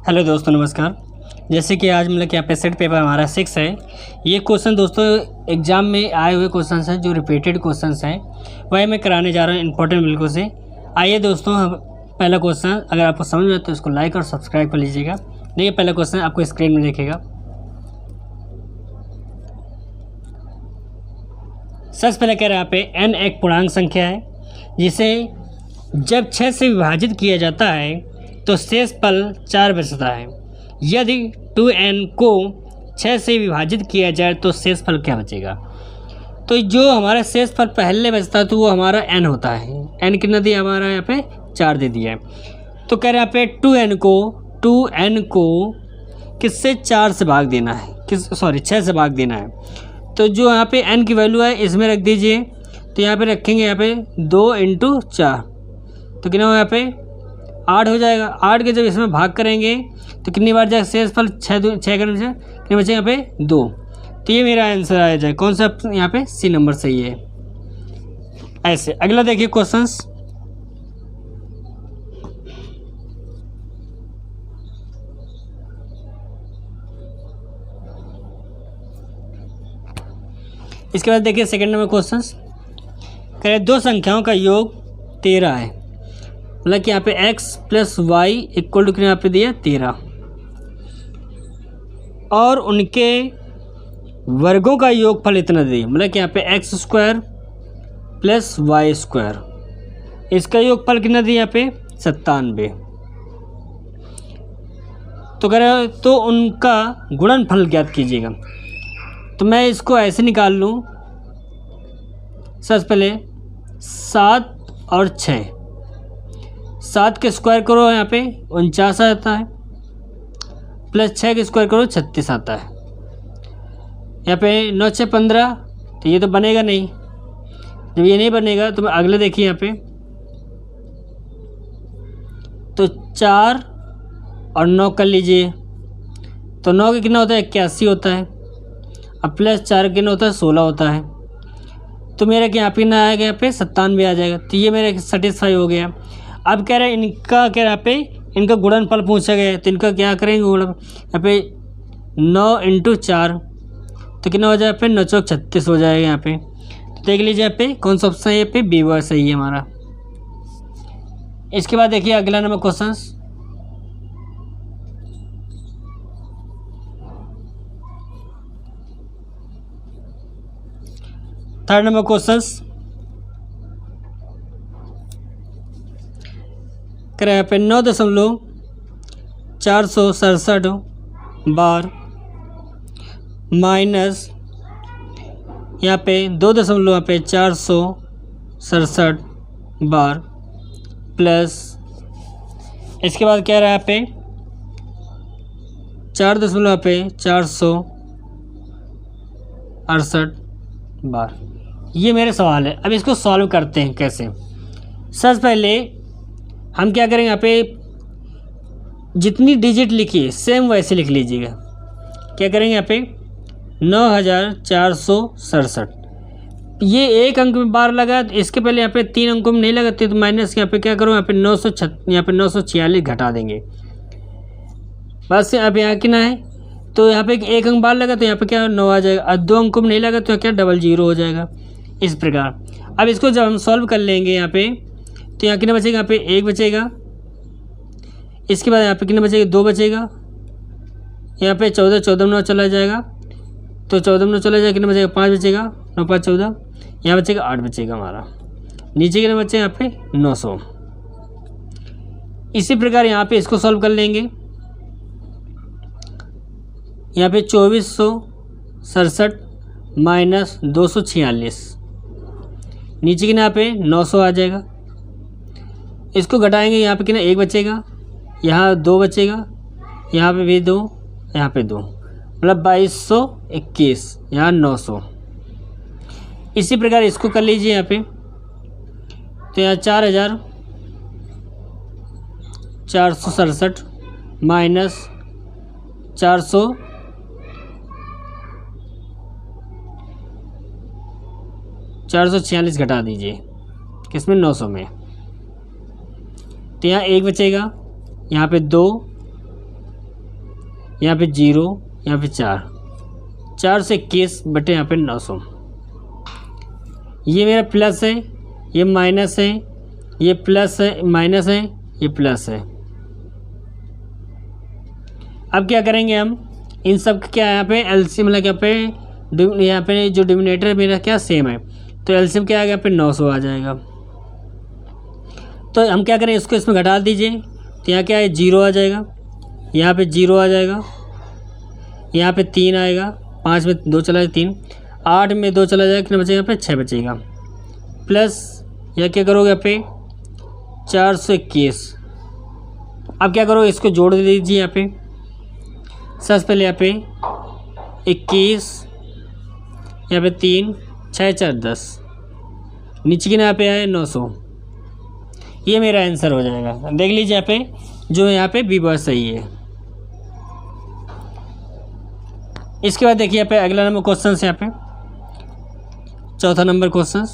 Hello दोस्तों, नमस्कार। जैसे कि आज मतलब कि यहाँ पे सेट पेपर हमारा 6 है। ये क्वेश्चन दोस्तों एग्जाम में आए हुए क्वेश्चन हैं, जो रिपीटेड क्वेश्चन हैं वही मैं कराने जा रहा हूँ इंपॉर्टेंट बिल्कुल से। आइए दोस्तों, हम पहला क्वेश्चन अगर आपको समझ में आए तो इसको लाइक और सब्सक्राइब कर लीजिएगा। देखिए पहला क्वेश्चन आपको स्क्रीन में दिखेगा। सबसे पहले कह रहा है यहाँ पे n एक पूर्णांक संख्या है जिसे जब 6 से विभाजित किया जाता है तो शेष फल 4 बचता है। यदि 2n को 6 से विभाजित किया जाए तो शेष फल क्या बचेगा? तो जो हमारा शेष फल पहले बचता है तो वो हमारा n होता है। n कितना दिया हमारा यहाँ पे 4 दे दिया है। तो कह रहे हैं यहाँ पे 2n को किससे 4 से भाग देना है, 6 से भाग देना है। तो जो यहाँ पे n की वैल्यू है इसमें रख दीजिए। तो यहाँ पे रखेंगे यहाँ पे 2 × 4 तो कितना हो यहाँ पे 8 हो जाएगा। 8 के जब इसमें भाग करेंगे तो कितनी बार जाएगा शेष फल 6 करने से कितने बचे यहाँ पे 2। तो ये मेरा आंसर आ जाए। कौन सा यहाँ पे सी नंबर सही है। ऐसे अगला देखिए क्वेश्चंस। इसके बाद देखिए सेकंड नंबर क्वेश्चंस। कह रहे दो संख्याओं का योग 13 है। मतलब कि यहाँ पे x + y = कितना यहाँ पे दिया 13 और उनके वर्गों का योगफल इतना दिया। मतलब कि यहाँ पे x² + y², इसका योगफल कितना दिया यहाँ पे 97। तो कह रहे तो उनका गुणनफल ज्ञात कीजिएगा। तो मैं इसको ऐसे निकाल लूँ। सबसे पहले 7 और 6, 7 के स्क्वायर करो यहाँ पे 49 आता है, प्लस 6 के स्क्वायर करो 36 आता है। यहाँ पे 9 × 6 = 15, तो ये तो बनेगा नहीं। जब ये नहीं बनेगा तो अगले देखिए यहाँ पे तो 4 और 9 कर लीजिए। तो 9 का कितना होता है 81 होता है। अब प्लस 4 कितना होता है 16 होता है। तो मेरा क्या यहाँ पे ना आएगा यहाँ पे 97 आ जाएगा। तो ये मेरा सेटिस्फाई हो गया। अब कह रहे हैं इनका क्या यहाँ पे इनका गुणनफल पूछा गया है। तो इनका क्या करेंगे यहाँ पे 9 × 4 तो कितना हो जाए यहाँ पे 9 × 4 = 36 हो जाएगा यहाँ पे। तो देख लीजिए यहाँ पे कौन सा ऑप्शन है, यहाँ पे बी वाला सही है हमारा। इसके बाद देखिए अगला number question. Third number questions. कह रहे हैं पे 9.467 बार माइनस यहाँ पे 2.467 बार प्लस इसके बाद क्या रहा है यहाँ पे 4.468 बार। ये मेरे सवाल है। अब इसको सॉल्व करते हैं कैसे। सबसे पहले हम क्या करेंगे, यहाँ पे जितनी डिजिट लिखिए सेम वैसे लिख लीजिएगा। क्या करेंगे यहाँ पे 9467, ये एक अंक में बार लगा तो इसके पहले यहाँ पे 3 अंकों में नहीं लगाते तो माइनस यहाँ पे क्या करो यहाँ पे 946 घटा देंगे बस। अब यहाँ कितना है तो यहाँ पे एक अंक बार लगा तो यहाँ पे क्या 9 आ जाएगा। और 2 अंकों में नहीं लगा तो क्या 00 हो जाएगा। इस प्रकार अब इसको जब हम सॉल्व कर लेंगे यहाँ पे तो यहाँ कितना बचेगा, यहाँ पे 1 बचेगा। इसके बाद यहाँ पे कितना बचेगा 2 बचेगा। यहाँ पे 14 में 9 चला जाएगा तो 14 में 9 चला जाएगा कितना बचेगा 5 बचेगा। 9 × 5 = 14, यहाँ बचेगा 8 बचेगा हमारा। नीचे कितना बचेगा यहाँ पे 900। इसी प्रकार यहाँ पे इसको सॉल्व कर लेंगे। यहाँ पे 2467 - 246, नीचे कितना यहाँ पे 900 आ जाएगा। इसको घटाएंगे यहाँ पे कितना 1 बचेगा, यहाँ 2 बचेगा, यहाँ पे भी 2, यहाँ पे 2, मतलब 2221, यहाँ 900। इसी प्रकार इसको कर लीजिए यहाँ पे तो यहाँ 4467 - 446 घटा दीजिए किसमें 900 में। तो यहाँ 1 बचेगा, यहाँ पे 2, यहाँ पे 0, यहाँ पे 4 से 21 बटे यहाँ पे 900। ये मेरा प्लस है, ये माइनस है, ये प्लस है, माइनस है, ये प्लस है। अब क्या करेंगे हम, इन सब का क्या यहाँ पे एलसीएम मतलब यहाँ पे जो डिनोमिनेटर मेरा क्या सेम है, तो एलसीएम क्या आएगा यहाँ पे 900 आ जाएगा। तो हम क्या करें, इसको इसमें घटा दीजिए, तो यहाँ क्या है 0 आ जाएगा, यहाँ पे 0 आ जाएगा, यहाँ पे 3 आएगा, 5 में 2 चला जाएगा 3, 8 में 2 चला जाएगा, कितना बचेगा यहाँ पे 6 बचेगा। प्लस यह क्या करोगे यहाँ पे 421। अब क्या करोगे, इसको जोड़ दीजिए यहाँ पे। सबसे पहले यहाँ पे 21, यहाँ पे 3, 6 4 10, नीचे की यहाँ पे आए 900। ये मेरा आंसर हो जाएगा। देख लीजिए यहाँ पे जो यहाँ पे बी बहुत सही है। इसके बाद देखिए यहाँ पे अगला नंबर क्वेश्चन है, यहाँ पे चौथा नंबर क्वेश्चन।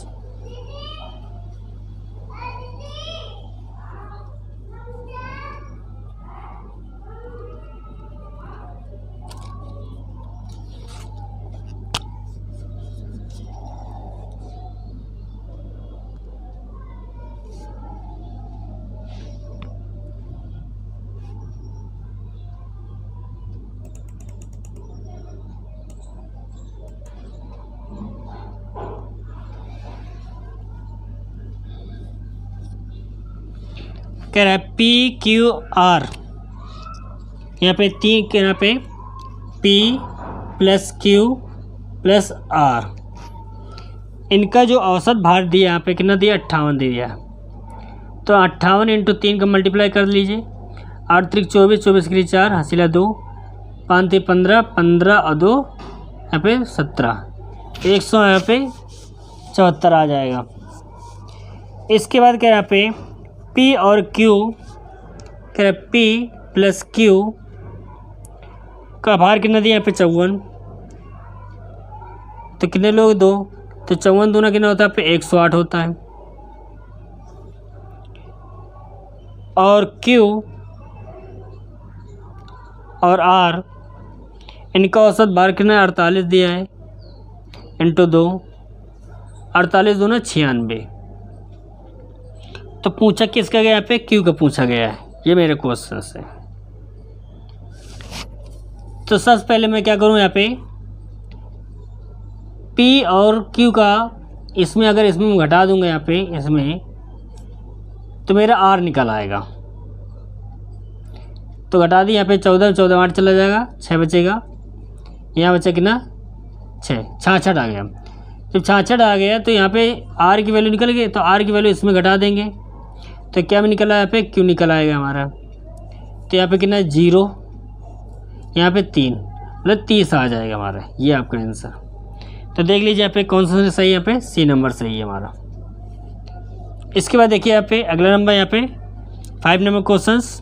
कह रहा है PQR, यहाँ पे 3 यहाँ पे P + Q + R, इनका जो औसत भार दिया यहाँ पे कितना दिया 58 दिया। तो 58 × 3 का मल्टीप्लाई कर लीजिए। 8 × 24, 24 के लिए 4, हासिला 2, 5 × 15, 15 और 2 यहाँ पे 17, 100 यहाँ पे 74 आ जाएगा। इसके बाद क्या यहाँ पे P और Q, कह रहा P + Q का भार कितना दिया यहाँ पे 54। तो कितने लोग 2, तो 54 दूना कितना होता है पे 108 होता है। और Q और R, इनका औसत भार कितना 48 दिया है, × 2, 48 दूना 96। तो पूछा किसका गया यहाँ पे Q का पूछा गया है, ये मेरे क्वेश्चन है। तो सबसे पहले मैं क्या करूँ, यहाँ पे P और Q का इसमें अगर इसमें घटा दूंगा यहाँ पे इसमें, तो मेरा R निकल आएगा। तो घटा दी यहाँ पे 14, 14 8 चला जाएगा, 6 बचेगा, यहाँ बचा कितना 6, 66 आ गया। जब 66 आ गया तो यहाँ पे R की वैल्यू निकल गई, तो R की वैल्यू इसमें घटा देंगे, तो क्या निकला यहाँ पे Q निकल आएगा हमारा। तो यहाँ पे कितना 0, यहाँ पे 3, मतलब 30 आ जाएगा हमारा, ये आपका आंसर। तो देख लीजिए यहाँ पे कौन सा सही है, यहाँ पे C नंबर सही है हमारा। इसके बाद देखिए यहाँ पे अगला नंबर, यहाँ पे 5 number questions.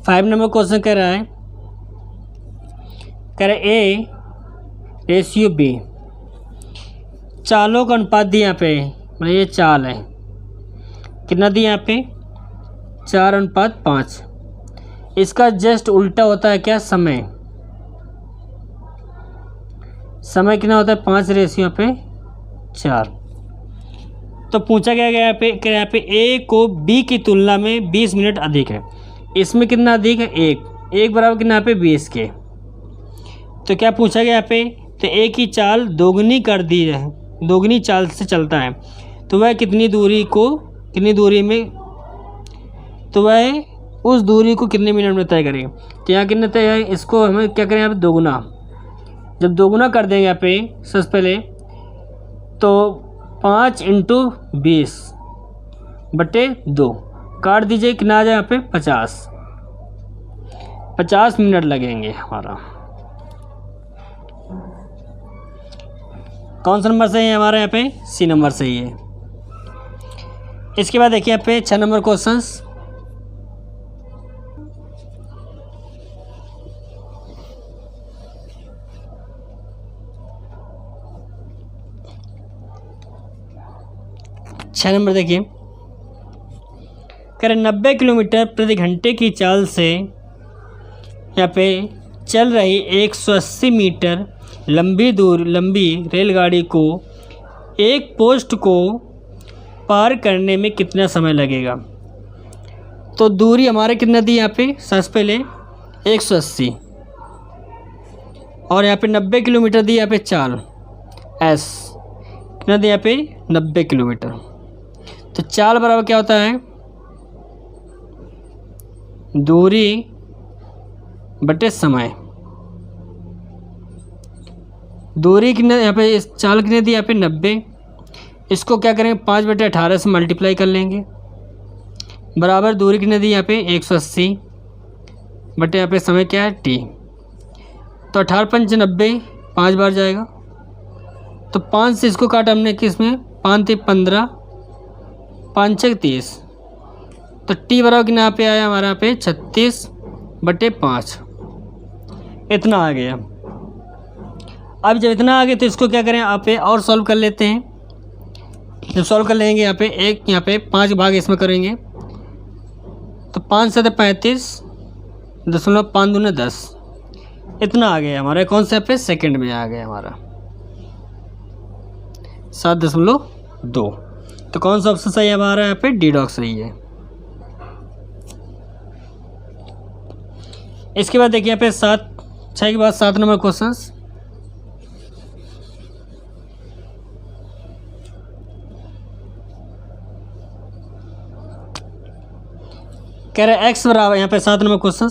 Five number question कह रहा है A रेशियो B, चालों का अनुपात दिया यहाँ पे, मतलब ये चाल है, कितना दिया यहाँ पे 4:5। इसका जस्ट उल्टा होता है क्या, समय। समय कितना होता है 5 रेशियो यहाँ पे 4। तो पूछा गया यहाँ पे A को B की तुलना में 20 मिनट अधिक है। इसमें कितना अधिक है, 1 बराबर कितना यहाँ पे 20 के। तो क्या पूछा गया यहाँ पे, तो A की चाल दोगुनी कर दी है, दोगुनी चाल से चलता है, तो वह कितनी दूरी में, तो वह उस दूरी को कितने मिनट में तय करेगा। तो यहाँ कितना तय है, इसको हमें क्या करें यहाँ पे दोगुना। जब दोगुना कर देंगे यहाँ पे सबसे पहले, तो 5 × 20 बटे 2 काट दीजिए, कितना आ जाए यहाँ पे 50 मिनट लगेंगे हमारा। कौन सा नंबर सही है हमारा, यहाँ पे C नंबर सही है। इसके बाद देखिए यहाँ पे 6 नंबर क्वेश्चंस। 6 नंबर देखिए, कह रहे 90 किलोमीटर प्रति घंटे की चाल से यहाँ पे चल रही 180 मीटर लंबी रेलगाड़ी को एक पोस्ट को पार करने में कितना समय लगेगा। तो दूरी हमारे कितना दी यहाँ पे, सबसे पहले 180 और यहाँ पे 90 किलोमीटर दी यहाँ पे चाल एस, कितना दी यहाँ पे 90 किलोमीटर। तो चाल बराबर क्या होता है, दूरी बटे समय। दूरी कितने यहाँ पे, इस चाल कितने दी यहाँ पे 90, इसको क्या करेंगे 5/18 से मल्टीप्लाई कर लेंगे, बराबर दूरी कितने दी यहाँ पे 180 बटे यहाँ पे समय क्या है टी। तो 18 पंच 90, 5 बार जाएगा, तो 5 से इसको काटा हमने किस में, 5 × 15, 5 × 30, तो टी बराबर कितना यहाँ पे आया हमारा यहाँ पे 36/5, इतना आ गया। अब जब इतना आ गया तो इसको क्या करें आप पे और सॉल्व कर लेते हैं। जब सॉल्व कर लेंगे यहाँ पे एक, यहाँ पे 5 भाग इसमें करेंगे, तो 5 से 35, 0.5 दूने 10, इतना आ गया हमारा। कौन सा पे सेकंड में आ गया हमारा 7.2। तो कौन सा ऑप्शन सही है हमारा यहाँ पे, डी डॉग सही है। इसके बाद देखिए यहाँ पे 6 के बाद 7 नंबर क्वेश्चन, कह रहे एक्स बराबर, यहाँ पे 7 नंबर क्वेश्चन,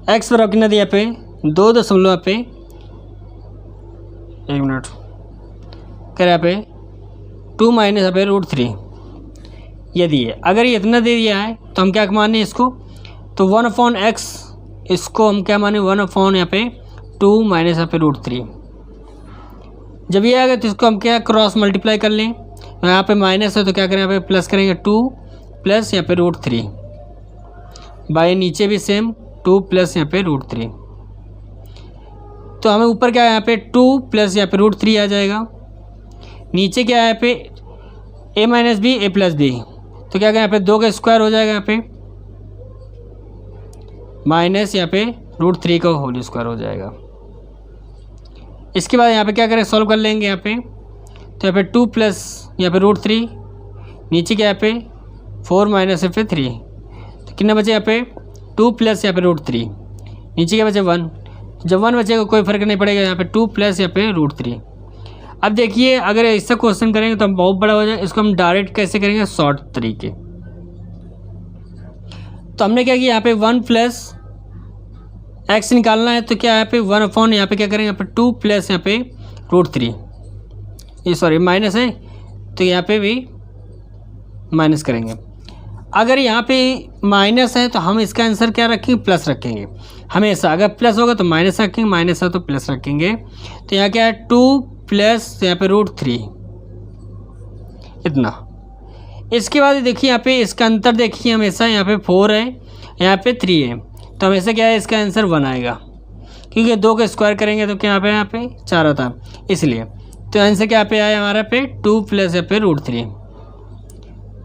एक्स बराबर कितना दिया पे 2 दशमलव पे 1 मिनट, कह रहे यहाँ पे 2 माइनस यहाँ पे √3 ये दिए। अगर ये इतना दे दिया है तो हम क्या माने इसको, तो 1/x, इसको हम क्या माने 1/, यहाँ पे 2 माइनस यहाँ पे √3। जब ये आ गया तो इसको हम क्या क्रॉस मल्टीप्लाई कर लें, तो यहाँ पे माइनस है तो क्या करें यहाँ पे प्लस करेंगे 2 प्लस यहाँ पे √3, बाई नीचे भी सेम 2 प्लस यहाँ पे √3। तो हमें ऊपर क्या है यहाँ पे 2 प्लस यहाँ पे √3 आ जाएगा, नीचे क्या है यहाँ पे a minus B a plus B, तो क्या करें यहाँ पे 2 का स्क्वायर हो जाएगा यहाँ पे, माइनस यहाँ पे √3 का होल स्क्वायर हो जाएगा। इसके बाद यहाँ पे क्या करें सॉल्व कर लेंगे यहाँ पे, तो यहाँ पे 2 प्लस यहाँ पे √3, नीचे क्या यहाँ पे 4 माइनस यहाँ पे 3, तो कितना बचे यहाँ पे 2 प्लस यहाँ पे √3, नीचे क्या बचे 1, जब 1 बचेगा कोई फर्क नहीं पड़ेगा, यहाँ पे 2 प्लस यहाँ पे √3। अब देखिए अगर ऐसा क्वेश्चन करेंगे तो हम बहुत बड़ा हो जाए, इसको हम डायरेक्ट कैसे करेंगे, शॉर्ट तरीके। तो हमने क्या किया यहाँ पे 1 प्लस एक्स निकालना है, तो क्या यहाँ पे 1/, यहाँ पे क्या करेंगे यहाँ पे 2 प्लस यहाँ पे √3, ये सॉरी माइनस है तो यहाँ पे भी माइनस करेंगे। अगर यहाँ पे माइनस है तो हम इसका आंसर क्या रखेंगे, प्लस रखेंगे हमेशा। अगर प्लस होगा तो माइनस रखेंगे, माइनस है तो प्लस रखेंगे। तो यहाँ क्या है 2 प्लस यहाँ पे √3 इतना। इसके बाद देखिए यहाँ पे इसका अंतर देखिए, हमेशा यहाँ पे 4 है यहाँ पे 3 है, तो हमेशा क्या है इसका आंसर 1 आएगा, क्योंकि 2 का स्क्वायर करेंगे तो क्या यहाँ पे 4 आता है, इसलिए। तो आंसर क्या पे आया हमारा पे 2 प्लस यहाँ पे √3,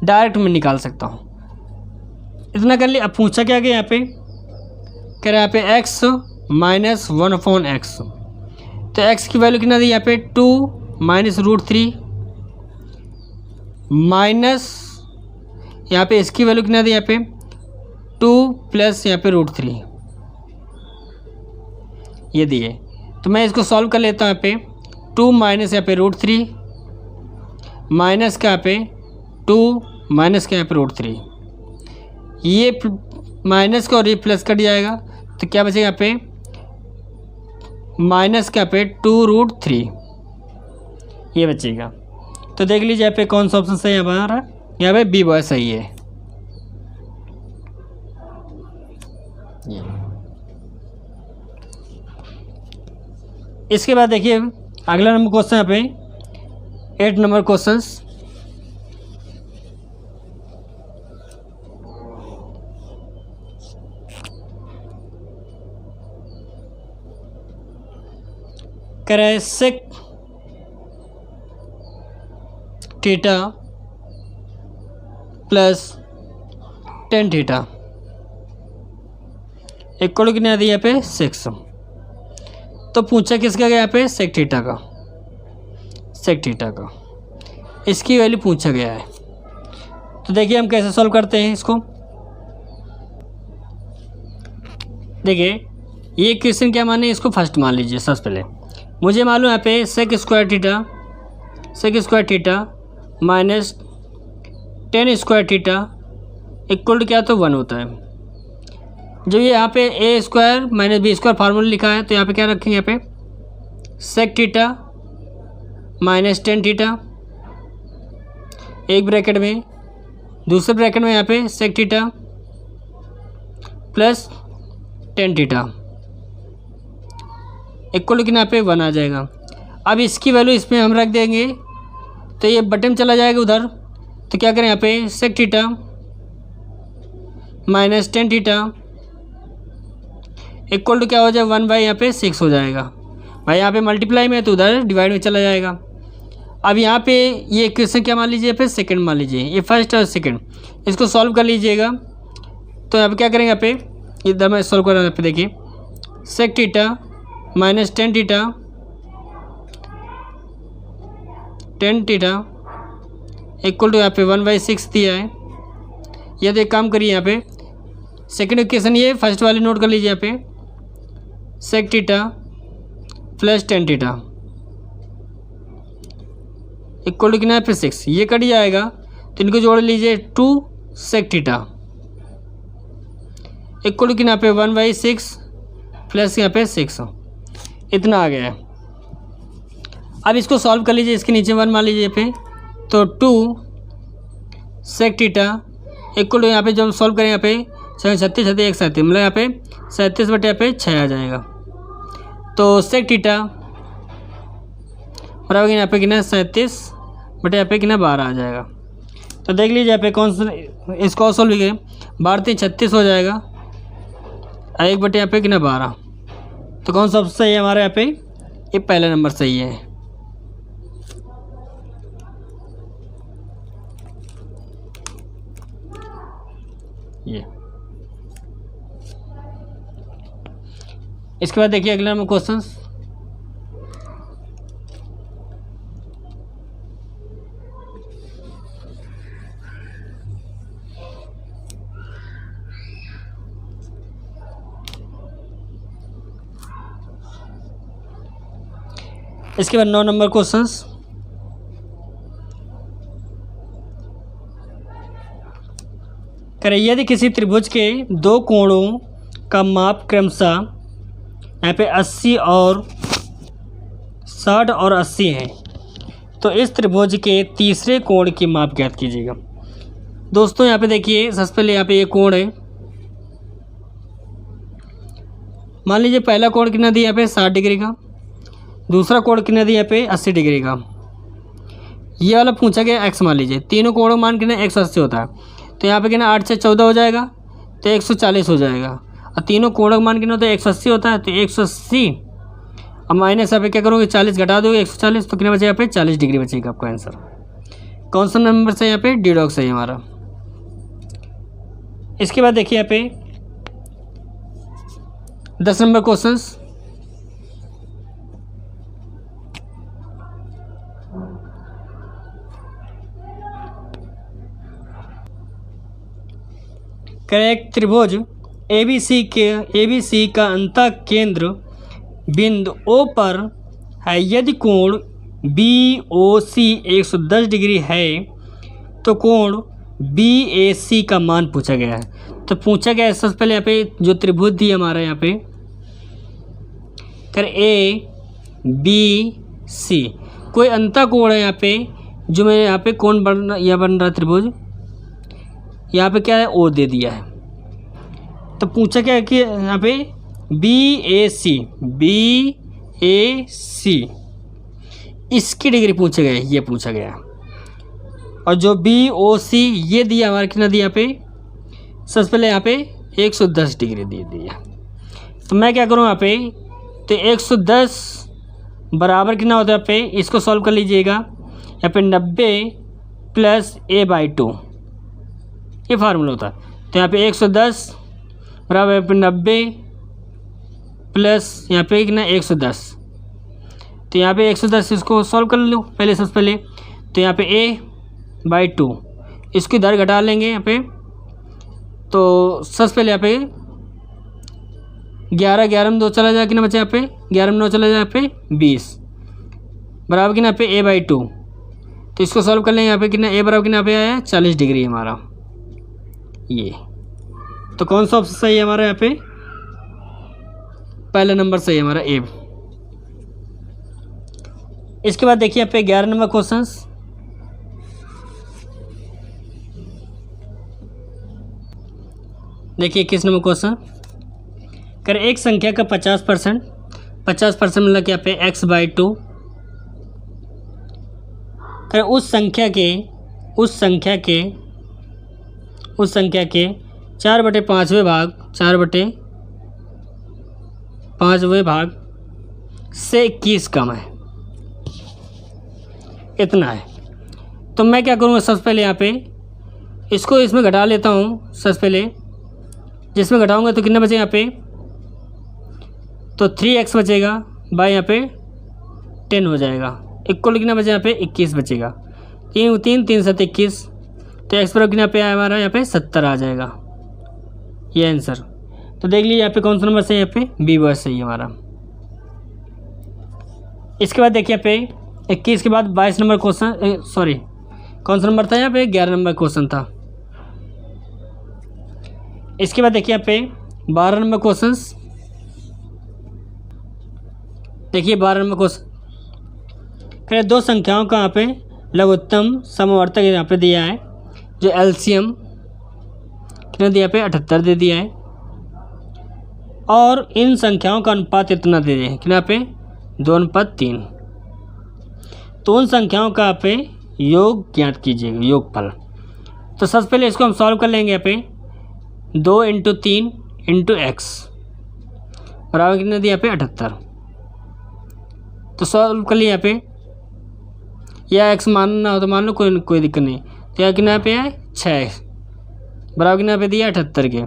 डायरेक्ट मैं निकाल सकता हूँ। इतना कर लिया। अब पूछा क्या गया यहाँ पे, कह रहा है यहाँ पे x माइनस 1/x, तो x की वैल्यू कितना दी यहाँ पे 2 माइनस √3 माइनस यहाँ पे इसकी वैल्यू कितना दी यहाँ पे 2 प्लस यहाँ पे √3 ये दिए। तो मैं इसको सॉल्व कर लेता हूँ। यहाँ पे 2 माइनस यहाँ पे √3 माइनस का यहाँ पे 2 माइनस का यहाँ पे √3, ये माइनस का और ये प्लस कट जाएगा, तो क्या बचेगा यहाँ पे माइनस का यहाँ पे 2√3 ये बचेगा। तो देख लीजिए यहाँ पे कौन सा ऑप्शन सही है हमारा, यहाँ पे बी बॉय सही है। इसके बाद देखिए अगला नंबर क्वेश्चन यहाँ पे 8 नंबर क्वेश्चन, कह रहा है sec theta plus tan theta equal to कितना दिया यहाँ पे 6। तो पूछा किसका गया यहाँ पे सेक थीटा का, सेक थीटा का इसकी वैल्यू पूछा गया है। तो देखिए हम कैसे सॉल्व करते हैं इसको। देखिए ये क्वेश्चन क्या माने, इसको फर्स्ट मान लीजिए। सबसे पहले मुझे मालूम यहाँ पे sec square theta minus tan square theta equal to क्या तो 1 होता है। जब ये यहाँ पे A square minus B square formula लिखा है तो यहाँ पे क्या रखेंगे, यहाँ पे sec theta minus tan theta एक ब्रैकेट में, दूसरे ब्रैकेट में यहाँ पे sec theta plus tan theta equal to कितना यहाँ पे 1 आ जाएगा। अब इसकी वैल्यू इसमें हम रख देंगे तो ये बटन चला जाएगा उधर। तो क्या करें, यहाँ पे sec theta minus tan theta equal to क्या हो जाए 1 बाई यहाँ पे 6 हो जाएगा। भाई यहाँ पे मल्टीप्लाई में है तो उधर डिवाइड में चला जाएगा। अब यहाँ पे ये क्वेश्चन क्या मान लीजिए, फिर सेकंड मान लीजिए, ये फर्स्ट और सेकंड, इसको सॉल्व कर लीजिएगा। तो यहाँ पे क्या करेंगे, यहाँ पे इधर मैं सॉल्व कर रहा हूँ। यहाँ पे देखिए sec theta minus tan theta equal to यहाँ पे 1 बाई 6 दिया है। या तो एक काम करिए, यहाँ पे सेकंड इक्वेशन ये फर्स्ट वाली नोट कर लीजिए। यहाँ पे sec theta plus tan theta equal to कितना है पे 6, ये कट जाएगा तो इनको जोड़ लीजिए 2 सेक थीटा इक्वल टू कितना पे 1 बाई 6 प्लस यहाँ पे 6, इतना आ गया है। अब इसको सॉल्व कर लीजिए, इसके नीचे 1 मान लीजिए पे, तो 2 सेक थीटा इक्वल टू यहाँ पे जब सॉल्व करें यहाँ पे 36 एक 37 मतलब यहाँ पे 37 बटे यहाँ पे 6 आ जाएगा। तो सेक थीटा बराबर यहाँ पे कितना 37 बटे यहाँ पे कितना 12 आ जाएगा। तो देख लीजिए यहाँ पे कौन सा इसको सॉल्व करें, 12 36 हो जाएगा, एक बटे यहाँ पे कितना 12। तो कौन सा सबसे सही है हमारे यहाँ पे, ये पहला नंबर सही है। ये इसके बाद देखिए अगला नंबर क्वेश्चन। इसके बाद 9 नंबर क्वेश्चंस। करें यदि किसी त्रिभुज के दो कोणों का माप क्रमशः यहाँ पे 80 और 60 और 80 है, तो इस त्रिभुज के तीसरे कोण की माप ज्ञात कीजिएगा। दोस्तों यहाँ पे देखिए सबसे पहले यहाँ पे ये कोण है, मान लीजिए पहला कोण कितना दिया यहाँ पे 60 डिग्री का, दूसरा कोण कितना दिया यहाँ पे 80 डिग्री का। ये वाला पूछा गया एक्स मान लीजिए, तीनों कोणों मान कितना 180 होता है, तो यहाँ पे कितना 8 से 14 हो जाएगा तो 140 हो जाएगा। और तीनों कोणों का मान कितना होता है 180 होता है, तो 180 अब माइनस यहाँ पे क्या करोगे 40 घटा दोगे 140, तो कितना बचेगा यहाँ पे 40 डिग्री बचेगा आपका आंसर। कौन सा नंबर से यहाँ पे डी डॉग सही हमारा। इसके बाद देखिए यहाँ पे 10 नंबर क्वेश्चन। करेक्ट त्रिभुज ABC का अंतः केंद्र बिंदु O पर है। यदि कोण BOC 110 डिग्री है तो कोण BAC का मान पूछा गया है। तो पूछा गया है सबसे पहले यहाँ पे जो त्रिभुज दिया हमारा यहाँ पे कर ABC, कोई अंतः कोण है यहाँ पे जो मैं यहाँ पे कोण बन रहा त्रिभुज, यहाँ पे क्या है O दे दिया है। तो पूछा क्या है कि यहाँ पे BAC इसकी डिग्री पूछा गया है, ये पूछा गया है। और जो BOC ये दिया हमारा कितना दिया यहाँ पे, सबसे पहले यहाँ पे 110 डिग्री दे दिया। तो मैं क्या करूँ यहाँ पे, तो 110 बराबर कितना होता है यहाँ पे, इसको सॉल्व कर लीजिएगा। यहाँ पे 90 प्लस A/2 ये फार्मूला होता है। तो यहाँ पे 110 बराबर यहाँ पे 90 प्लस यहाँ पे कितना 110। तो यहाँ पे 110 इसको सॉल्व कर लो पहले, सबसे पहले तो यहाँ पे a/2 इसकी दर घटा लेंगे यहाँ पे। तो सबसे पहले यहाँ पे 11 में 2 चला जाए कितना बचा यहाँ पे 11 में 9 चला जाए यहाँ पे 20 बराबर कितना यहाँ पे a/2। तो इसको सॉल्व कर लेंगे यहाँ पे कितना a बराबर कितना यहाँ पे आया 40 डिग्री हमारा ये। तो कौन सा ऑप्शन सही है हमारा यहाँ पे, पहला नंबर सही है हमारा ए। इसके बाद देखिए यहाँ पे 11 नंबर क्वेश्चन। देखिए 21 नंबर क्वेश्चन। कर एक संख्या का 50% मतलब यहाँ पे x/2 कर उस संख्या के 4/5वें भाग से 21 कम है, इतना है। तो मैं क्या करूँगा सबसे पहले यहाँ पे इसको इसमें घटा लेता हूँ। सबसे पहले जिसमें घटाऊँगा तो कितना बचेगा यहाँ पे, तो 3x बचेगा बाय यहाँ पे 10 हो जाएगा, इक्वल कितना बचेगा यहाँ पे 21 बचेगा। 3 7 21, तो x बराबर कितना पे आया हमारा यहाँ पे 70 आ जाएगा ये आंसर। तो देख लीजिए यहाँ पे कौन सा नंबर सही है, यहाँ पे बी वर्ड सही है हमारा। इसके बाद देखिए यहाँ पे 21 के बाद 22 नंबर क्वेश्चन, सॉरी कौन सा नंबर था यहाँ पे 11 नंबर क्वेश्चन था। इसके बाद देखिए यहाँ पे 12 नंबर क्वेश्चन। देखिए 12 नंबर क्वेश्चन, फिर दो संख्याओं का यहाँ पे लघुत्तम समवर्तक यहाँ पे दिया है, जो एलसीएम कितना दिया पे 78 दे दिया है, और इन संख्याओं का अनुपात इतना दे दिया है कितना पे 2:3। तो उन संख्याओं का यहाँ पे योग ज्ञात कीजिएगा, योगफल। तो सबसे पहले इसको हम सॉल्व कर लेंगे यहाँ पे 2 × 3 × x बराबर कितना दिया पे 78। तो सॉल्व कर लिया यहाँ पे, या x मानना हो तो मान लो, कोई दिक्कत नहीं। तो यहाँ कितना पे है 6 बराबर कितना पे दिया 78 के।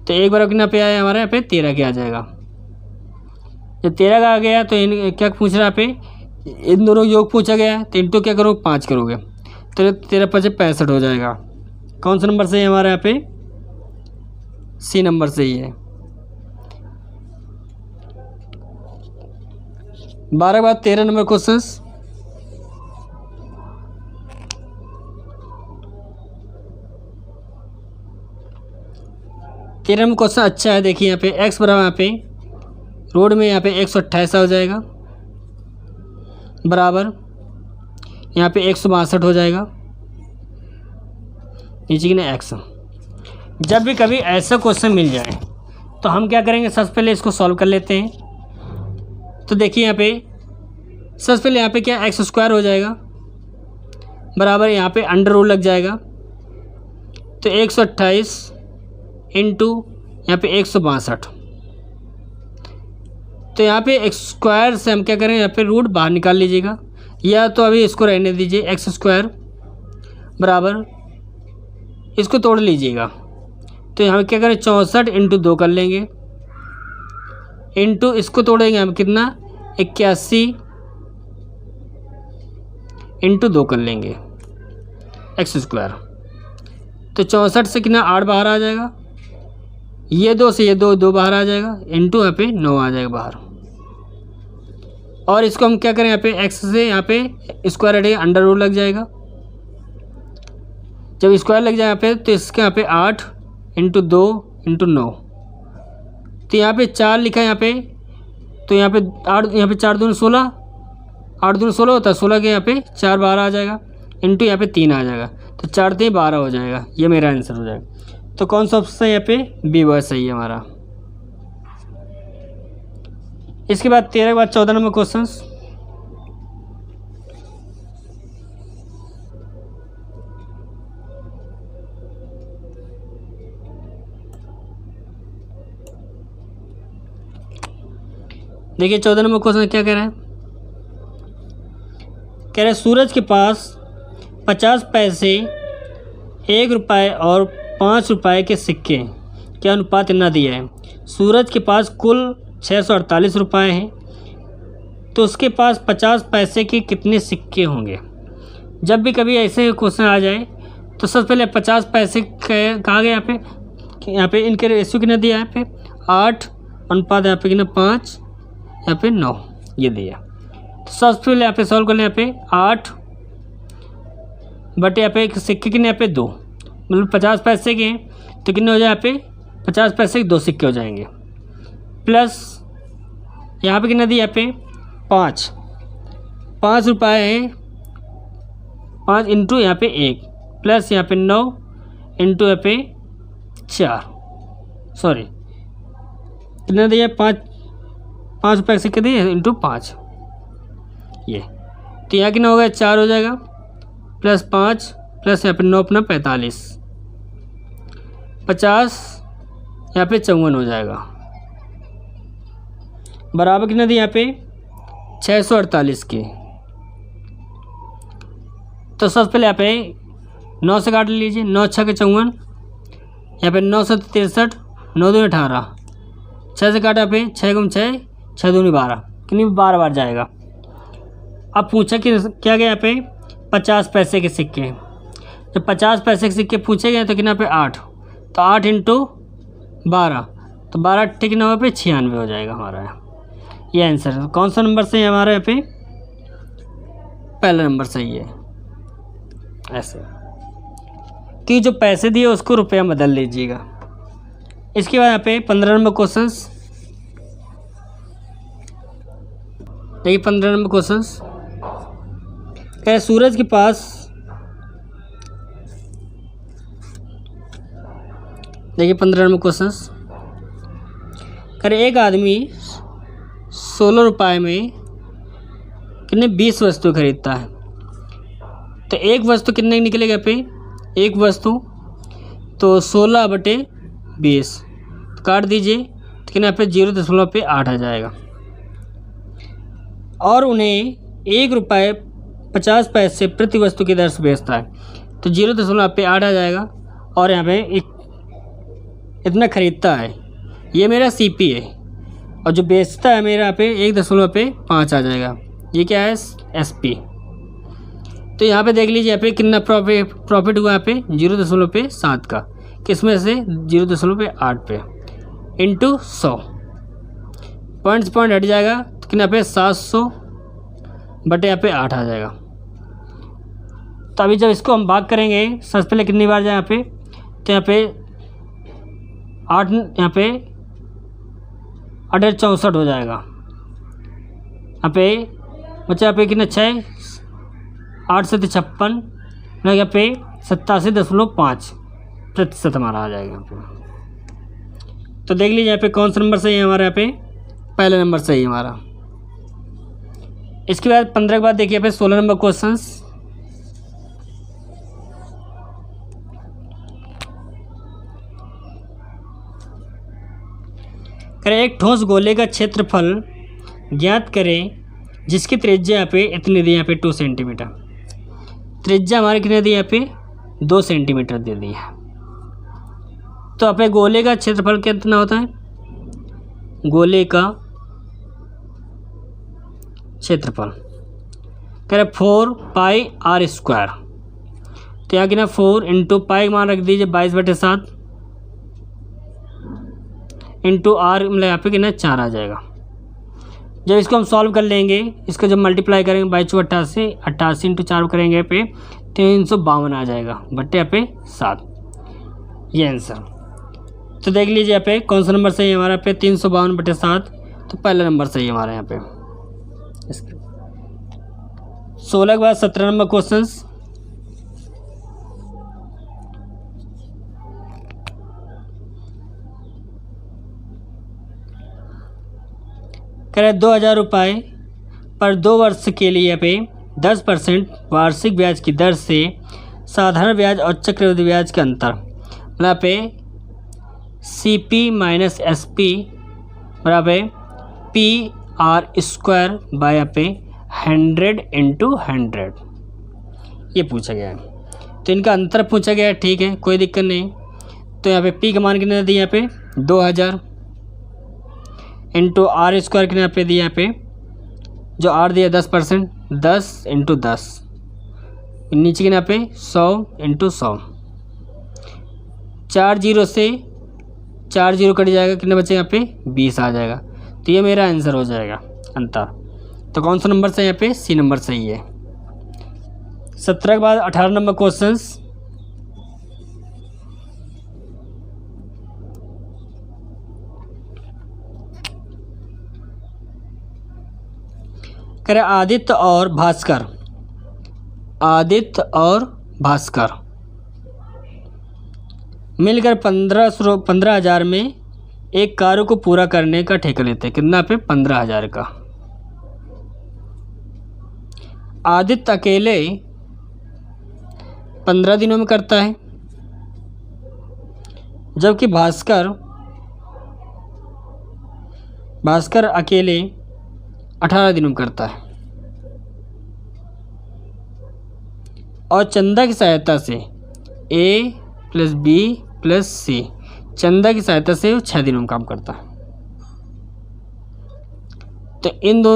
तो एक बराबर कितना पे आया हमारा यहाँ पे 13 के आ जाएगा। जब 13 का आ गया तो इन क्या पूछ रहा है यहाँ पे, इन दोनों योग पूछा गया है, तो इंटू क्या करोगे 5 करोगे, तो 13 × 5 = 65 हो जाएगा। कौन सा नंबर सही है हमारा यहाँ पे, सी नंबर सही है। 12 के बाद 13 नंबर क्वेश्चन। तेरह नंबर क्वेश्चन अच्छा है। देखिए यहाँ पे x बराबर यहाँ पे रोड में यहाँ पे 128 हो जाएगा, बराबर यहाँ पे 162 हो जाएगा, नीचे की ना x। जब भी कभी ऐसा क्वेश्चन मिल जाए तो हम क्या करेंगे, सबसे पहले इसको सॉल्व कर लेते हैं। तो देखिए यहाँ पे सबसे पहले यहाँ पे क्या x² हो जाएगा, बराबर यहाँ पे अंडर रूल लग जाएगा। तो 128 इंटू यहाँ पे 162। तो यहाँ पे x² से हम क्या करें, यहाँ पे रूट बाहर निकाल लीजिएगा, या तो अभी इसको रहने दीजिए। x² बराबर इसको तोड़ लीजिएगा। तो यहाँ क्या करें 64 × 2 कर लेंगे, इंटू इसको तोड़ेंगे हम कितना 81 × 2 कर लेंगे x²। तो 64 से कितना 8 बाहर आ जाएगा, ये 2 से ये 2 बाहर आ जाएगा, इंटू यहाँ पे 9 आ जाएगा बाहर। और इसको हम क्या करें, यहाँ पे x से यहाँ पे स्क्वायर हटेगा, अंडर रूट लग जाएगा। जब स्क्वायर लग जाए यहाँ पे तो इसके यहाँ पे 8 × 2 × 9। तो यहाँ पे 4 लिखा है यहाँ पे, तो यहाँ पे 8, यहाँ पे 4 दूनी 16, 8 दूनी 16 होता है, 16 के यहाँ पे 4 बाहर आ जाएगा, इंटू यहाँ पे 3 आ जाएगा। तो 4 3 12 हो जाएगा, ये मेरा आंसर हो जाएगा। तो कौन सा ऑप्शन है यहाँ पे, बी वर्ड सही है हमारा। इसके बाद 13 के बाद 14 नंबर क्वेश्चन। देखिए 14 नंबर क्वेश्चन क्या कह रहा है, कह रहे सूरज के पास 50 पैसे ₹1 और ₹5 के सिक्के के अनुपात इतना दिया है। सूरज के पास कुल ₹648 हैं, तो उसके पास 50 पैसे के कितने सिक्के होंगे। जब भी कभी ऐसे क्वेश्चन आ जाए तो सबसे पहले 50 पैसे कहा गया यहाँ पे इनके रेशियो कितना दिया है यहाँ पे 8 अनुपात यहाँ पे कितना 5 यहाँ पे 9 ये दिया। तो सबसे पहले यहाँ पे सॉल्व कर लें। यहाँ पे 8 बटे यहाँ पे सिक्के कितने यहाँ पे 2 मतलब 50 पैसे के हैं तो कितने हो जाए यहाँ पे 50 पैसे के 2 सिक्के हो जाएंगे। प्लस यहाँ पे कितना दिया यहाँ पे 5 रुपये हैं 5 इंटू यहाँ पे 1 प्लस यहाँ पे 9 इंटू यहाँ पे 4 सॉरी कितना दिया 5 रुपये सिक्के दिए इंटू 5 ये तो यहाँ कितना होगा 4 हो जाएगा प्लस 5 प्लस यहाँ पे 9 अपना 45 50 यहाँ पे 54 हो जाएगा बराबर कितना दिया यहाँ पे 648 की। तो सबसे पहले यहाँ पे 9 से काट लीजिए 9 6 के 54 यहाँ पे 9 से 63 9 दूनी 18 6 से काटा यहाँ पे 6 गुम 6 6 दूनी 12 कितनी 12 बार जाएगा। अब पूछा कि क्या गया यहाँ पे 50 पैसे के सिक्के जब 50 पैसे के सिक्के पूछे गए तो कितना पे 8 तो 8 इंटू 12 तो 12 ठीक ना पे 96 हो जाएगा हमारा ये आंसर है। कौन सा नंबर सही है हमारा यहाँ पे पहला नंबर सही है। ऐसे कि जो पैसे दिए उसको रुपया बदल लीजिएगा। इसके बाद यहाँ पे 15 नंबर क्वेश्चंस देखिए 15 नंबर क्वेश्चंस कह सूरज के पास देखिए 15 नंबर क्वेश्चंस कह एक आदमी 16 रुपये में कितने 20 वस्तु खरीदता है तो एक वस्तु कितने की निकलेगा पे एक वस्तु तो 16 बटे 20 तो काट दीजिए तो कितना पे 0.8 आ जाएगा और उन्हें ₹1.50 प्रति वस्तु की दर से बेचता है तो 0.8 आ जाएगा और यहाँ पे इतना खरीदता है ये मेरा CP है और जो बेचता है मेरा यहाँ पे 1.5 आ जाएगा ये क्या है SP। तो यहाँ पे देख लीजिए यहाँ पे कितना प्रॉफिट हुआ यहाँ पे 0.7 का किसमें से 0.8 पे इंटू 100 पॉइंट हट जाएगा तो कितना पे 700 बटे यहाँ पे 8 आ जाएगा। तो अभी जब इसको हम भाग करेंगे सबसे पहले कितनी बार जाए यहाँ पे तो यहाँ पे 8 यहाँ पे 864 हो जाएगा यहाँ पे बच्चा यहाँ पे कितना 6 8 से 56 यहाँ पे 87.5% हमारा आ जाएगा यहाँ पे। तो देख लीजिए यहाँ पे कौन सा नंबर सही है हमारा यहाँ पे पहला नंबर सही है हमारा। इसके बाद 15 के बाद देखिए यहाँ पे 16 नंबर क्वेश्चंस करें एक ठोस गोले का क्षेत्रफल ज्ञात करें जिसकी त्रिज्या यहाँ पे इतनी दी यहाँ पे 2 सेंटीमीटर त्रिज्या हमारे कितने दी यहाँ पे 2 सेंटीमीटर दे दी है। तो यहाँ पे गोले का क्षेत्रफल कितना होता है गोले का क्षेत्रफल कह रहे 4πr²। तो यहाँ कितना 4 इंटू पाई मान रख दीजिए 22/7 इंटू आर मतलब यहाँ पे कितना 4 आ जाएगा। जब इसको हम सॉल्व कर लेंगे इसको जब मल्टीप्लाई करेंगे 22 88 इंटू 4 करेंगे यहाँ पे 352 आ जाएगा बट्टे यहाँ पे 7 ये आंसर। तो देख लीजिए यहाँ पे कौन सा नंबर सही है हमारा पे 352 बटे 7 तो पहला नंबर सही है हमारे यहाँ पे। 16 के बाद 17 नंबर क्वेश्चंस कह रहे 2000 रुपये पर 2 वर्ष के लिए पे 10% वार्षिक ब्याज की दर से साधारण ब्याज और चक्रवृद्धि ब्याज का अंतर मतलब पे CP माइनस SP बराबर PR² बाय पे 100 × 100 ये पूछा गया है। तो इनका अंतर पूछा गया है, ठीक है, कोई दिक्कत नहीं। तो यहाँ पे पी का मान कितना दिया यहाँ पे 2000 इंटू आर स्क्वायर कितना यहाँ पे दिया, यहाँ पे जो आर दिया 10%, 10 इंटू 10, नीचे कितना यहाँ पे 100 इंटू 100, 4 जीरो से 4 जीरो कट जाएगा, कितना बचेगा यहाँ पे 20 आ जाएगा। तो ये मेरा आंसर हो जाएगा अंतर। तो कौन सा नंबर सही है यहाँ पे, सी नंबर सही है। 17 के बाद 18 नंबर क्वेश्चंस। कह रहे आदित्य और भास्कर, आदित्य और भास्कर मिलकर 15,000 में एक कार्य को पूरा करने का ठेका लेते हैं। कितना पे 15,000 का। आदित्य अकेले 15 दिनों में करता है, जबकि भास्कर अकेले 18 दिनों में करता है। और चंदा की सहायता से ए प्लस बी प्लस सी, चंदा की सहायता से वो 6 दिनों में काम करता है। तो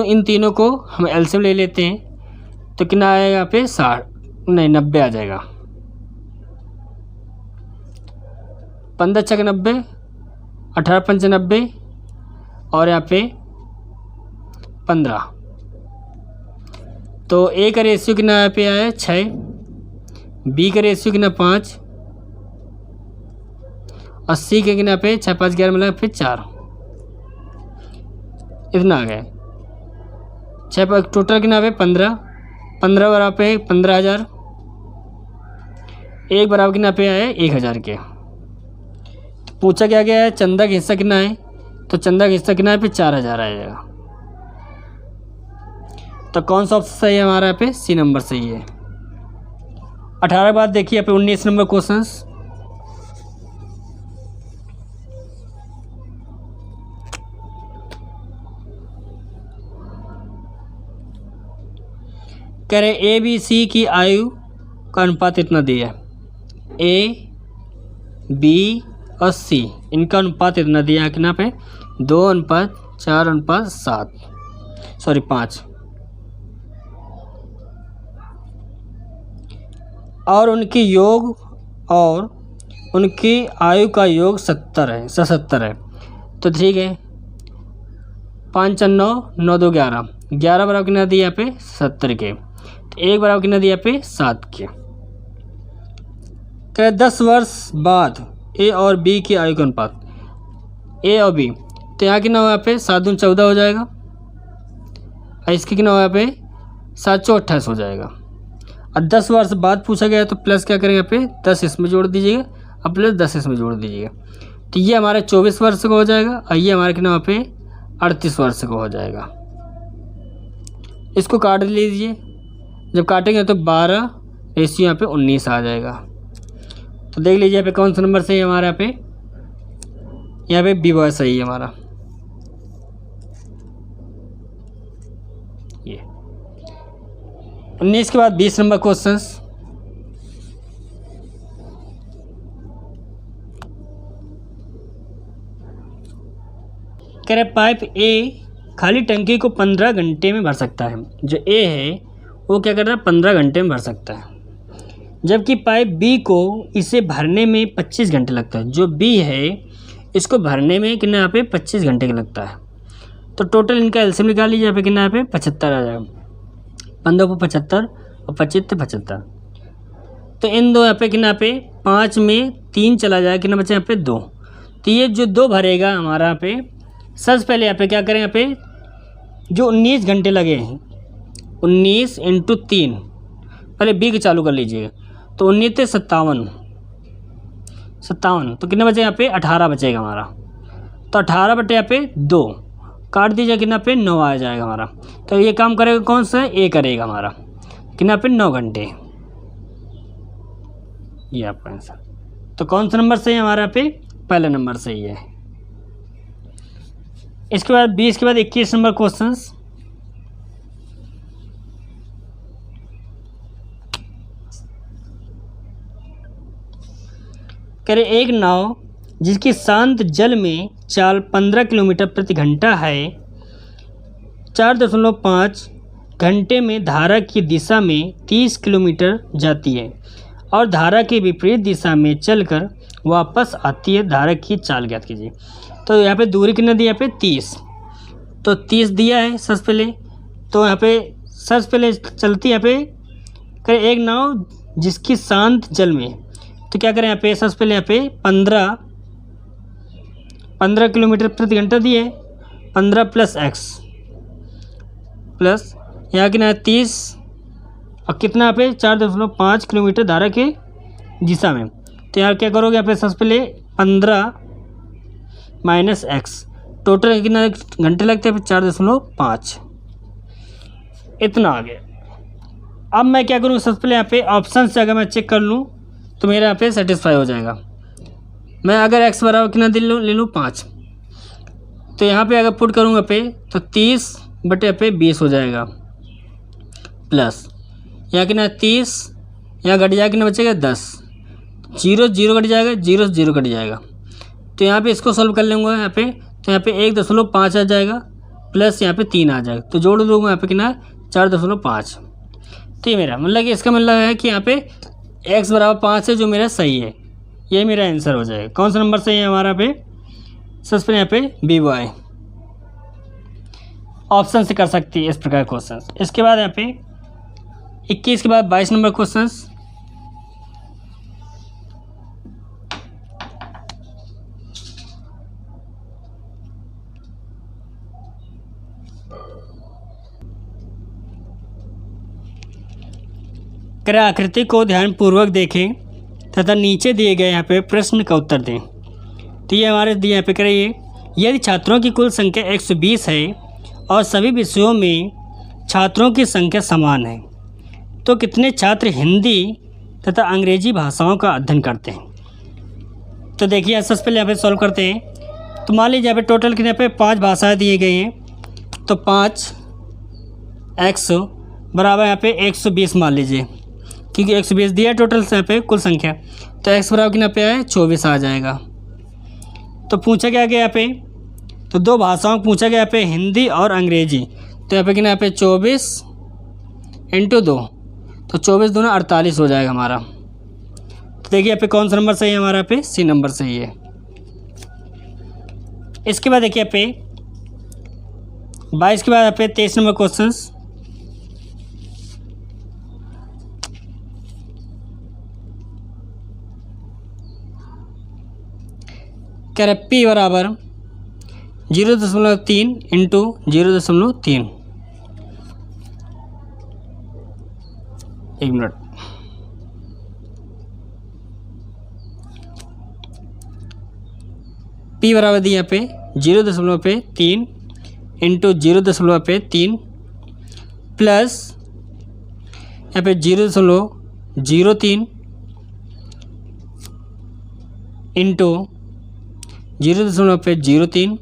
इन तीनों को हम एलसीएम ले लेते हैं। तो कितना आएगा यहाँ पे 90 आ जाएगा। 15 छक 90, 18 पंच 90 और यहाँ पे 15। तो ए का रेशियो कितना यहाँ पे आया 6, बी का रेशियो कितना 5 और सी के कितना पे 6 5 11 मतलब फिर 4, इतना आ गया। 6 टोटल कितना पे 15 बराबर पे 15,000, एक बराबर कितना पे आया 1,000 के। तो पूछा क्या गया है चंदा का हिस्सा कितना है, तो चंदा का हिस्सा कितना है पे 4,000 आ जाएगा। तो कौन सा ऑप्शन सही है हमारा यहाँ पे, सी नंबर सही है। 18 के बाद देखिए यहाँ पे 19 नंबर क्वेश्चंस। कह रहे ए बी सी की आयु का अनुपात इतना दिया है, ए बी और सी इनका अनुपात इतना दिया है कितना पे 2:4:7 और उनकी योग और उनकी आयु का योग 77 है। तो ठीक है, 5 4 9 9 2 11 बराबर कितना दिया यहाँ पे 70 के। तो एक बराबर कितना दिया पे 7 के। क्या 10 वर्ष बाद ए और बी की आयु का अनुपात, ए और बी, तो यहाँ कितना हुआ यहाँ पे 7 दूनी 14 हो जाएगा और इसके कितना हुआ यहाँ पे 7 चौक 28 हो जाएगा। और 10 वर्ष बाद पूछा गया तो प्लस क्या करेंगे यहाँ पे 10 इसमें जोड़ दीजिएगा और प्लस 10 इसमें जोड़ दीजिएगा। तो ये हमारे 24 वर्ष का हो जाएगा और ये हमारे कितना वहाँ पे 38 वर्ष का हो जाएगा। इसको काट लीजिए, जब काटेंगे तो 12 रेशियो यहाँ पे 19 आ जाएगा। तो देख लीजिए यहाँ पे कौन सा नंबर सही है हमारा, यहाँ पे बी बॉय सही है हमारा। ये 19 के बाद 20 नंबर क्वेश्चंस। कह रहे पाइप ए खाली टंकी को 15 घंटे में भर सकता है। जो ए है वो क्या कर रहा है 15 घंटे में भर सकता है, जबकि पाइप बी को इसे भरने में 25 घंटे लगता है। जो बी है इसको भरने में कितना यहाँ पे 25 घंटे का लगता है। तो टोटल इनका एलसीएम निकाल लीजिए, यहाँ पे कितना यहाँ पे 75 आ जाएगा। 15 को 75 और 25 75। तो इन दो यहाँ पे कितना यहाँ पे 5 में 3 चला जाएगा, कितना बचा यहाँ पे 2। तो ये जो 2 भरेगा हमारा यहाँ पे, सबसे पहले यहाँ पे क्या करें, यहाँ पे जो 19 घंटे लगे हैं 19 इंटू 3, पहले बी के चालू कर लीजिएगा। तो 19 से 57, तो कितने बचे यहाँ पे 18 बचेगा हमारा। तो 18 बटे यहाँ पे 2 काट दीजिए, कितना पे 9 आ जाएगा हमारा। तो ये काम करेगा कौन सा, ए करेगा हमारा, कितना पे 9 घंटे। ये आपका आंसर। तो कौन सा नंबर सही है हमारा, पे पहला नंबर सही है। इसके बाद 20 के बाद 21 नंबर क्वेश्चंस। कह रहे एक नाव जिसकी शांत जल में चाल 15 किलोमीटर प्रति घंटा है 4.5 घंटे में धारा की दिशा में 30 किलोमीटर जाती है और धारा के विपरीत दिशा में चलकर वापस आती है। धारा की चाल ज्ञात कीजिए। तो यहाँ पे दूरी कितना दिया, यहाँ पे 30, तो 30 दिया है सबसे पहले। तो यहाँ पे सबसे पहले चलती है यहाँ पे करें एक नाव जिसकी शांत जल में, तो क्या करें यहाँ पे सबसे पहले यहाँ पे 15 किलोमीटर प्रति घंटा दिए, 15 प्लस x प्लस यहाँ कितना 30 और कितना यहाँ पे 4.5 किलोमीटर धारा के दिशा में। तो यहाँ क्या करोगे, यहाँ पे सबसे पहले 15 माइनस x, टोटल कितना घंटे लगते हैं 4.5, इतना आ गया। अब मैं क्या करूँ, सबसे पहले यहाँ पे ऑप्शन से अगर मैं चेक कर लूँ तो मेरा यहाँ पे सेटिस्फाई हो जाएगा। मैं अगर x बराबर कितना ले लूँ 5, तो यहाँ पे अगर पुट करूँगा पे तो 30 बटे पे 20 हो जाएगा, प्लस यहाँ कितना 30, यहाँ घट जाएगा कितना बचेगा 10, 0 0 कट जाएगा, 0 0 कट जाएगा। तो यहाँ पे इसको सॉल्व कर लेंगे यहाँ पे, तो यहाँ पे 1.5 आ जाएगा, प्लस यहाँ पे 3 आ जाएगा, तो जोड़ दूँगा यहाँ पे कितना 4.5। तो ये मेरा मतलब कि इसका मतलब है कि यहाँ पे x बराबर 5 है, जो मेरा सही है, ये मेरा आंसर हो जाएगा। कौन सा नंबर सही है हमारा पे, सबसे पहले यहाँ पे बी बॉय ऑप्शन से कर सकती है इस प्रकार क्वेश्चन। इसके बाद यहाँ पे 21 के बाद 22 नंबर क्वेश्चन। कृपया आकृति को ध्यानपूर्वक देखें तथा नीचे दिए गए यहाँ पे प्रश्न का उत्तर दें। तो ये हमारे दिए यहाँ पे करिए, यदि छात्रों की कुल संख्या 120 है और सभी विषयों में छात्रों की संख्या समान है तो कितने छात्र हिंदी तथा अंग्रेजी भाषाओं का अध्ययन करते हैं। तो देखिए सबसे पहले यहाँ पे सॉल्व करते हैं। तो मान लीजिए यहाँ पे टोटल कितने पे 5 भाषाएँ दिए गए हैं, तो 5x बराबर यहाँ पे 120 मान लीजिए, क्योंकि 120 दिया टोटल से यहाँ पे कुल संख्या, तो x बराबर कितना पे आए 24 आ जाएगा। तो पूछा गया यहाँ पे, तो 2 भाषाओं पूछा गया यहाँ पे हिंदी और अंग्रेजी, तो यहाँ पे कितना यहाँ पे 24 इंटू 2, तो 24 दूना 48 हो जाएगा हमारा। तो देखिए यहाँ पे कौन सा नंबर सही है हमारा, यहाँ पे सी नंबर सही है। इसके बाद देखिए यहाँ पे 22 के बाद यहाँ पे 23 नंबर क्वेश्चन। कह रहे P बराबर 0.3 इंटू 0.3, एक मिनट, P बराबर दिया यहाँ पे 0.3 इंटू 0.3 प्लस यहाँ पे 0.03 इंटू 0.03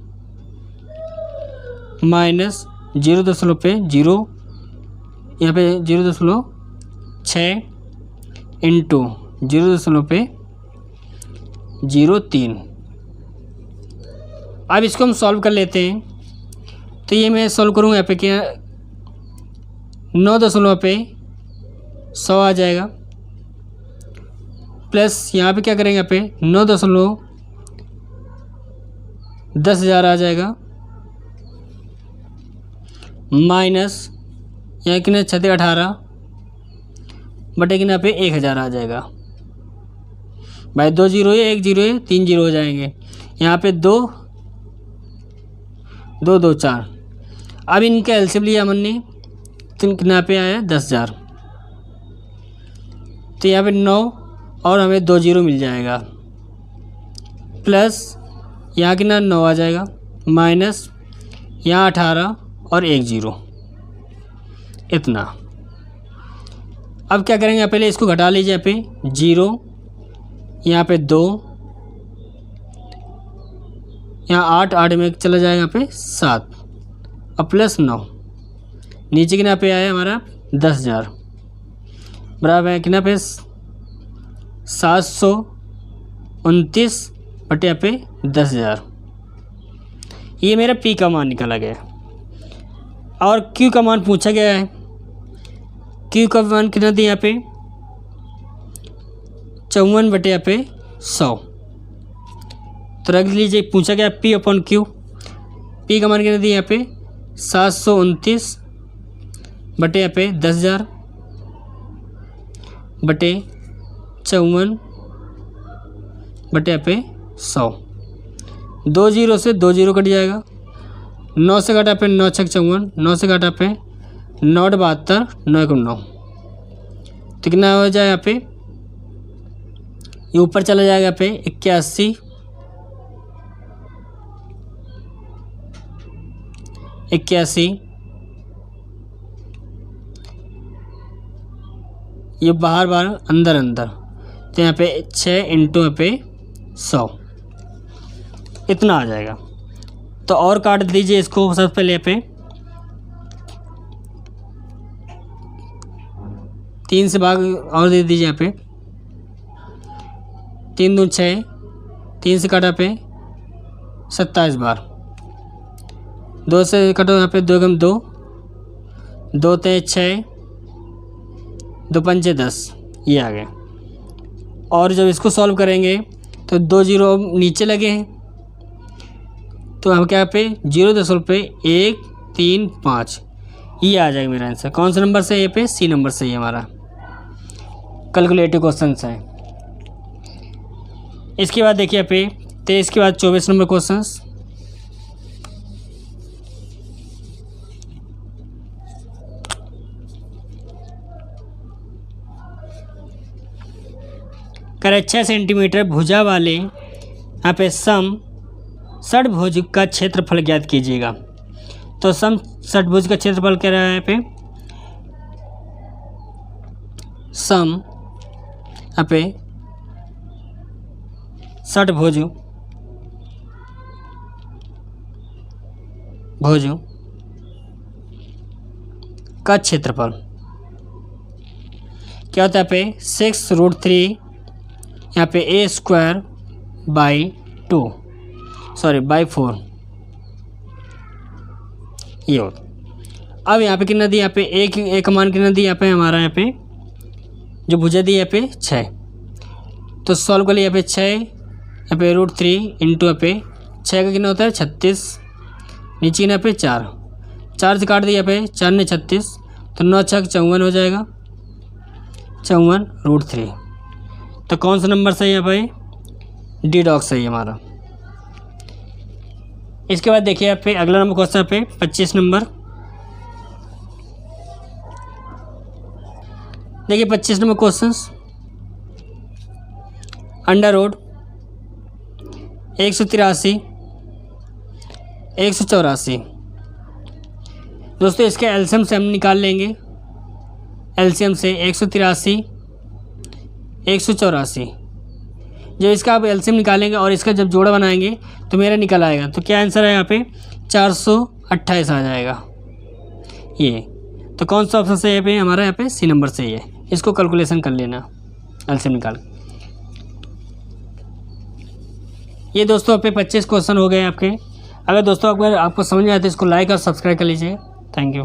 माइनस 0.0 यहाँ पे 0.6 इंटू 0.03। अब इसको हम सॉल्व कर लेते हैं। तो ये मैं सॉल्व करूँगा यहाँ पे क्या 9.100 आ जाएगा, प्लस यहाँ पे क्या करेंगे यहाँ पे 9.10,000 आ जाएगा, माइनस यहाँ कितना 18 बटे कितना पे 1000 आ जाएगा। भाई 2 जीरो है, 1 जीरो है, 3 जीरो हो जाएंगे, यहाँ पे 2 2 2 4। अब इनका एलसीएम लिया हमने, तो कितना पे आया 10,000, तो यहाँ पे 9 और हमें 2 जीरो मिल जाएगा, प्लस यहाँ कितना 9 आ जाएगा, माइनस यहाँ 18 और 1 जीरो, इतना। अब क्या करेंगे, यहाँ पहले इसको घटा लीजिए, यहाँ पे 0, यहाँ पे 2, यहाँ 8 8 में चला जाएगा, यहाँ पे 7 और प्लस 9, नीचे कितना पे आया हमारा 10,000 बराबर है कितना पे 700 29 यहाँ पे 10,000, ये मेरा P का मान निकाला गया। और Q का मान पूछा गया है। Q का मान कितना दिया यहाँ पे 54 यहाँ पे 100। तो रख लीजिए, पूछा गया P/Q। P का मान कितना दिया यहाँ पे 729 यहाँ पे 10,000 बटे 54 यहाँ पे 100। 2 0 से 2 0 कट जाएगा। 9 से घटा पे 9 छक 54, 9 से घटा पे 9 72, 9 1 9। तो कितना हो जाए यहाँ पे, ये ऊपर चला जाएगा यहाँ पे 81 81, ये बाहर बाहर अंदर अंदर, तो यहाँ पे 6 इंटू यहाँ पे 100 इतना आ जाएगा। तो और काट दीजिए इसको सबसे पहले यहाँ पे 3 से भाग और दे दीजिए यहाँ पे 3 दूनी 6, 3 से काटा पे 27 बार, 2 से कटो यहाँ पे 2 गम 2, 2 ते 6, 2 पंचे 10, ये आ गए। और जब इसको सॉल्व करेंगे तो 2 0 नीचे लगे हैं, तो हम क्या पे 0.135 ये आ जाएगा मेरा आंसर। कौन सा नंबर से, ये पे C नंबर से ही हमारा कैलकुलेटिव क्वेश्चन है। इसके बाद देखिए यहाँ पे 23 के बाद 24 नंबर क्वेश्चन। करे 6 सेंटीमीटर भुजा वाले यहाँ पे षटभुज का क्षेत्रफल ज्ञात कीजिएगा। तो षटभुज का क्षेत्रफल क्या रहा है यहाँ पे, यहाँ पे षटभुज का क्षेत्रफल क्या होता है यहाँ पे 6√3 यहाँ पे a² ये होता। अब यहाँ पे कितना दिया, यहाँ पे एक मान कितना दिया यहाँ पे हमारा, यहाँ पे जो भुजा दी यहाँ पे 6। तो सॉल्व कर लिया, यहाँ पे 6 यहाँ पे √3 इंटू यहाँ पे 6 का कितना होता है 36, नीचे यहाँ पे 4 से काट दिया यहाँ पे 4 ने 36, तो 9 6 54 हो जाएगा, 54√3। तो कौन सा नंबर सही है भाई, डी डॉग सही है हमारा। इसके बाद देखिए यहाँ पे अगला नंबर क्वेश्चन पे 25 नंबर। देखिए 25 नंबर क्वेश्चन, √ 183 184। दोस्तों इसके एलसीएम से हम निकाल लेंगे, एलसीएम से 183 184। जब इसका आप एलसीएम निकालेंगे और इसका जब जोड़ा बनाएंगे तो मेरा निकल आएगा। तो क्या आंसर है यहाँ पे 428 आ जाएगा ये। तो कौन सा ऑप्शन सही है पे हमारा, यहाँ पे C नंबर सही है। इसको कैलकुलेशन कर लेना एलसीएम निकाल। ये दोस्तों पे 25 क्वेश्चन हो गए आपके। अगर दोस्तों आपको समझ में आए तो इसको लाइक और सब्सक्राइब कर लीजिए। Thank you.